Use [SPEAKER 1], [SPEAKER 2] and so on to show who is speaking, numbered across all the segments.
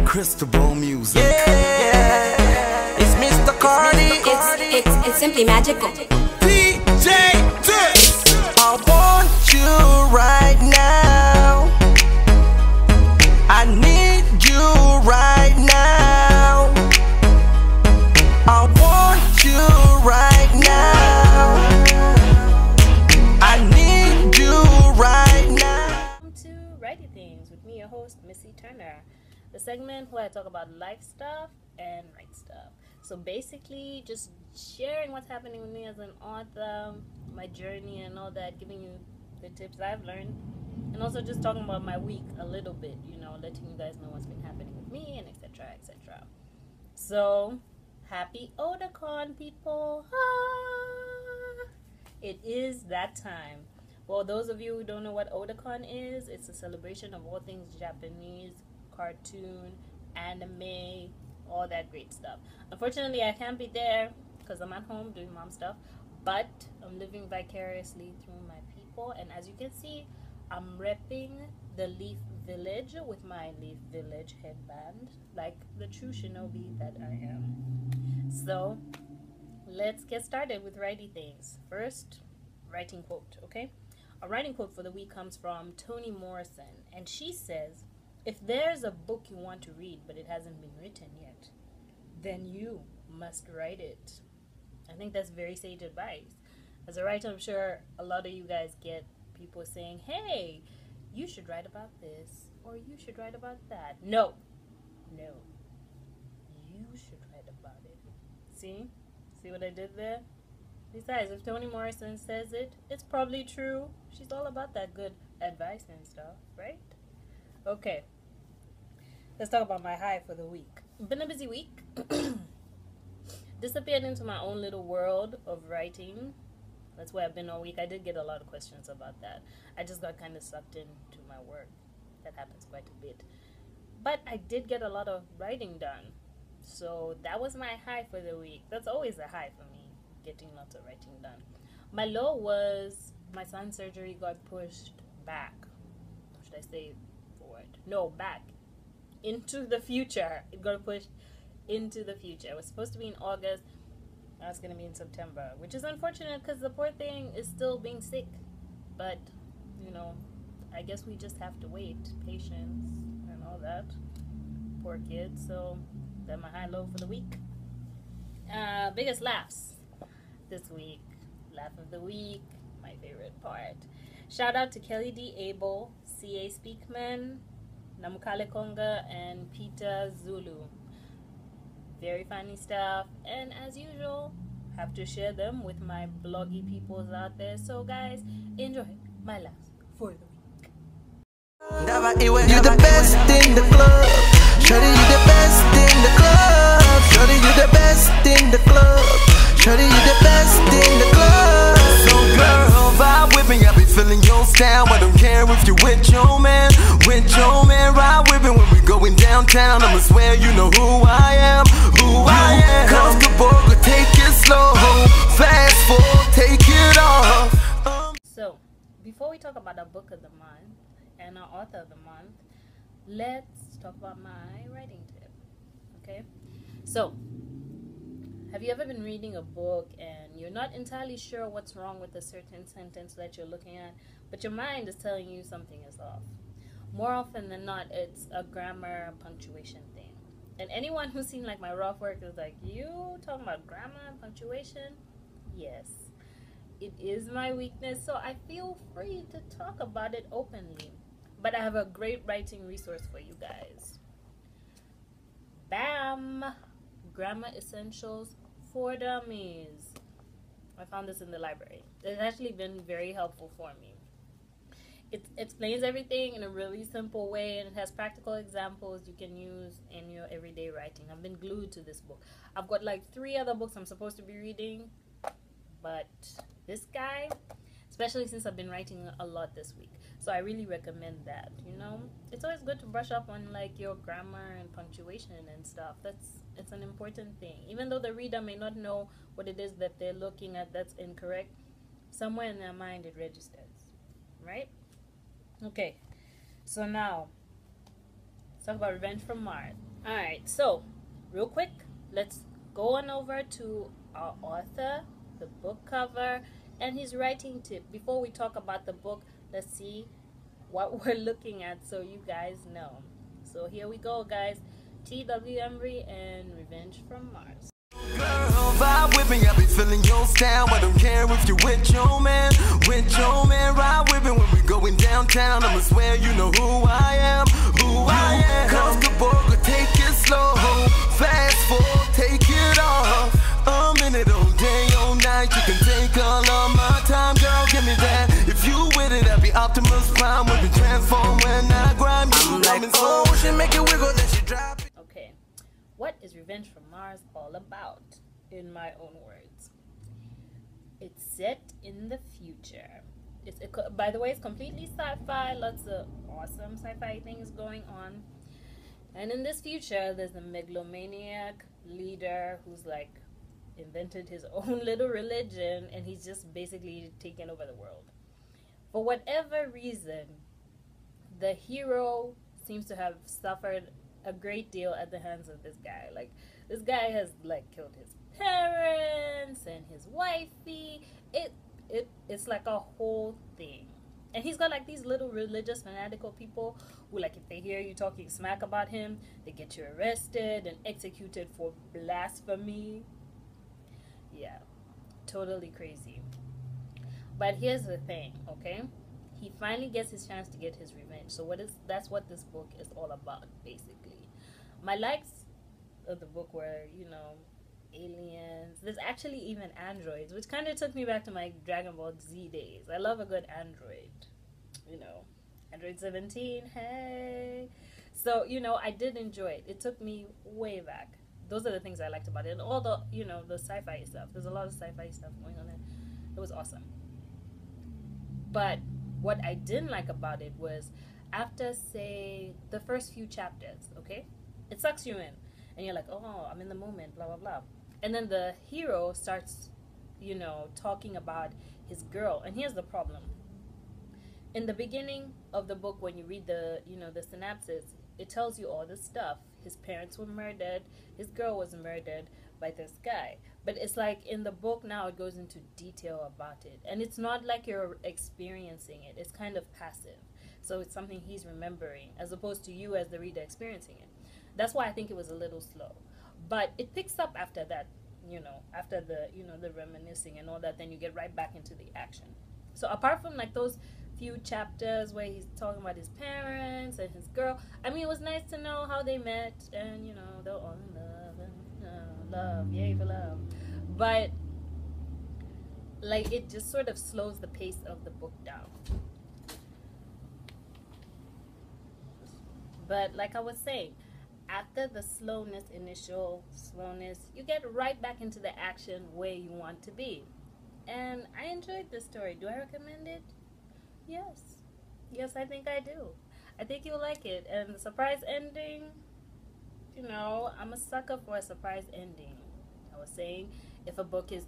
[SPEAKER 1] Crystal Ball music.
[SPEAKER 2] Yeah, it's Mr. Cardi.
[SPEAKER 3] It's simply magical.
[SPEAKER 2] DJ Turner. I want you right now. I need you right now. I want you right now. I need you right now.
[SPEAKER 4] Welcome to Writey Things with me, your host, Missy Turner. The segment where I talk about life stuff and write stuff. So basically, just sharing what's happening with me as an author, my journey and all that, giving you the tips I've learned, and also just talking about my week a little bit, you know, letting you guys know what's been happening with me and etc. etc. So, happy Otakon, people! Ah! It is that time. Well, those of you who don't know what Otakon is, it's a celebration of all things Japanese, cartoon, anime, all that great stuff. Unfortunately, I can't be there because I'm at home doing mom stuff, but I'm living vicariously through my people, and as you can see, I'm repping the Leaf Village with my Leaf Village headband, like the true shinobi that I am. So, let's get started with writing things. First, writing quote, okay? A writing quote for the week comes from Toni Morrison, and she says, "If there's a book you want to read but it hasn't been written yet, then you must write it." I think that's very sage advice. As a writer, I'm sure a lot of you guys get people saying, "Hey, you should write about this," or "You should write about that." No. You should write about it. See what I did there? Besides, if Toni Morrison says it, it's probably true. She's all about that good advice and stuff, right? Okay. Let's talk about my high for the week. Been a busy week. Disappeared into my own little world of writing. That's where I've been all week. I did get a lot of questions about that. I just got kind of sucked into my work. That happens quite a bit. But I did get a lot of writing done. So that was my high for the week. That's always a high for me, getting lots of writing done. My low was my son's surgery got pushed back. Or should I say forward? No, back. Into the future. It got pushed into the future. It was supposed to be in August. Now it's going to be in September, which is unfortunate because the poor thing is still being sick. But, you know, I guess we just have to wait. Patience and all that. Poor kid. So, that's my high-low for the week. Biggest laughs this week. Laugh of the week. My favorite part. Shout out to Kelly D. Abel, C.A. Speakman, Namukale Konga, and Peter Zulu. Very funny stuff, and as usual, have to share them with my bloggy peoples out there. So guys, enjoy my laughs for the week.
[SPEAKER 2] You the best in the club. Shorty, you the best in the club. Shorty, you the best in the club. Shorty, you the best in the club. So girl, vibe with me, I be feeling your style. I don't care if you with your man. With your man, ride with me when we going downtown. I'ma swear you know who I am. Who I am. Comfortable, but take it slow. Fast forward, take it off.
[SPEAKER 4] So, before we talk about our book of the month and our author of the month, let's talk about my writing tip. Okay? So, have you ever been reading a book and you're not entirely sure what's wrong with a certain sentence that you're looking at, but your mind is telling you something is off? More often than not, it's a grammar and punctuation thing. And anyone who's seen like my rough work is like, "You talking about grammar and punctuation?" Yes, it is my weakness, so I feel free to talk about it openly. But I have a great writing resource for you guys. Bam! Grammar Essentials for Dummies. I found this in the library. It's actually been very helpful for me. It explains everything in a really simple way, and it has practical examples you can use in your everyday writing. I've been glued to this book. I've got like 3 other books I'm supposed to be reading, but this guy, especially since I've been writing a lot this week, so I really recommend that. You know, it's always good to brush up on like your grammar and punctuation and stuff. It's an important thing. Even though the reader may not know what it is that they're looking at that's incorrect, somewhere in their mind it registers, right? Okay, so now talk about Revenge from Mars. Alright, so real quick, let's go on over to our author, the book cover, and his writing tip. Before we talk about the book, let's see what we're looking at so you guys know. So here we go, guys. T.W.Embry and Revenge from Mars.
[SPEAKER 2] Girl, vibe with me, I be feeling your style. I don't care if you with your man, ride with me when we going downtown. I'ma swear you know who I am, Comfortable, but take it slow. Fast forward, take it off. A minute all day, all night. You can take all of my time, girl, give me that. If you with it, I'll be Optimus Prime. We'll be transformed when I grind. I'm like, oh, she make it wiggle, then she drop it.
[SPEAKER 4] Okay, what is Revenge from Mars all about? In my own words, it's set in the future. By the way, it's completely sci-fi. Lots of awesome sci-fi things going on. And in this future, there's a megalomaniac leader who's like invented his own little religion, and he's just basically taken over the world. For whatever reason, the hero seems to have suffered a great deal at the hands of this guy. Like, this guy has like killed his parents and his wifey. It's like a whole thing. And he's got like these little religious fanatical people who, like, if they hear you talking smack about him, they get you arrested and executed for blasphemy. Yeah, totally crazy. But here's the thing, okay? He finally gets his chance to get his revenge. So that's what this book is all about, basically. My likes of the book were, you know, aliens. There's actually even androids, which kind of took me back to my Dragon Ball Z days. I love a good android, you know, Android 17, hey. So, you know, I did enjoy it. It took me way back. Those are the things I liked about it. And all the, you know, the sci-fi stuff. There's a lot of sci-fi stuff going on there. It was awesome. But what I didn't like about it was after, say, the first few chapters, okay? It sucks you in. And you're like, oh, I'm in the moment, blah, blah, blah. And then the hero starts, you know, talking about his girl. And here's the problem. In the beginning of the book, when you read the, you know, the synopsis, it tells you all this stuff. His parents were murdered. His girl was murdered by this guy. But it's like in the book now, it goes into detail about it. And it's not like you're experiencing it. It's kind of passive. So it's something he's remembering, as opposed to you as the reader experiencing it. That's why I think it was a little slow. But it picks up after that, you know, after the, you know, the reminiscing and all that, then you get right back into the action. So apart from like those few chapters where he's talking about his parents and his girl, I mean, it was nice to know how they met and, you know, they're all in love and love, yay for love. But like, it just sort of slows the pace of the book down. But like I was saying, after the initial slowness, you get right back into the action where you want to be. And I enjoyed this story. Do I recommend it? Yes. Yes, I think I do. I think you'll like it. And the surprise ending, you know, I'm a sucker for a surprise ending. I was saying, if a book is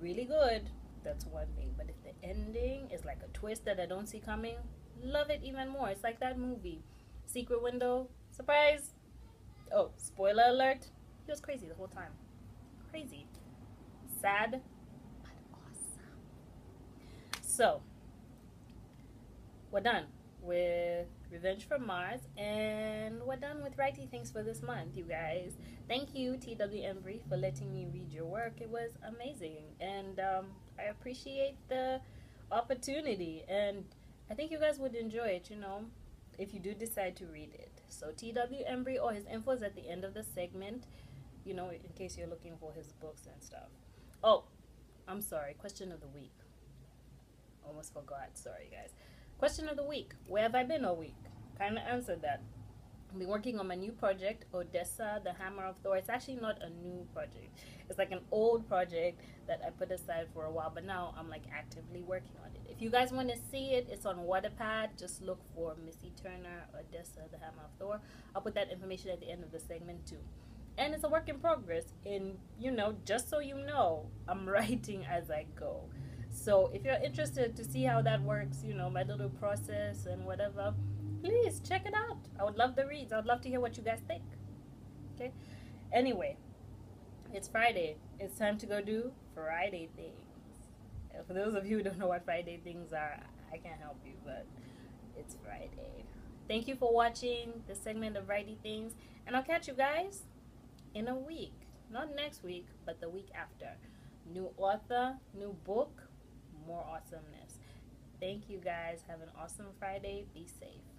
[SPEAKER 4] really good, that's one thing. But if the ending is like a twist that I don't see coming, love it even more. It's like that movie, Secret Window, surprise. Oh, spoiler alert. He was crazy the whole time. Crazy. Sad, but awesome. So, we're done with Revenge from Mars, and we're done with Writey Things for this month, you guys. Thank you, T.W.Embry, for letting me read your work. It was amazing, and I appreciate the opportunity, and I think you guys would enjoy it, you know, if you do decide to read it. So T.W.Embry, or his info is at the end of the segment, you know, in case you're looking for his books and stuff. Oh, I'm sorry, question of the week. Almost forgot, sorry guys. Question of the week, where have I been all week? Kind of answered that. I've been working on my new project, Odessa, the Hammer of Thor. It's actually not a new project. It's like an old project that I put aside for a while, but now I'm like actively working on it. If you guys want to see it, it's on Wattpad. Just look for Missy Turner, Odessa, the Hammer of Thor. I'll put that information at the end of the segment too. And it's a work in progress. And, you know, just so you know, I'm writing as I go. So if you're interested to see how that works, you know, my little process and whatever, please check it out. I would love the reads. I would love to hear what you guys think. Okay? Anyway, it's Friday. It's time to go do Friday things. For those of you who don't know what Friday things are, I can't help you, but it's Friday. Thank you for watching this segment of Writey Things, and I'll catch you guys in a week. Not next week, but the week after. New author, new book, more awesomeness. Thank you guys. Have an awesome Friday. Be safe.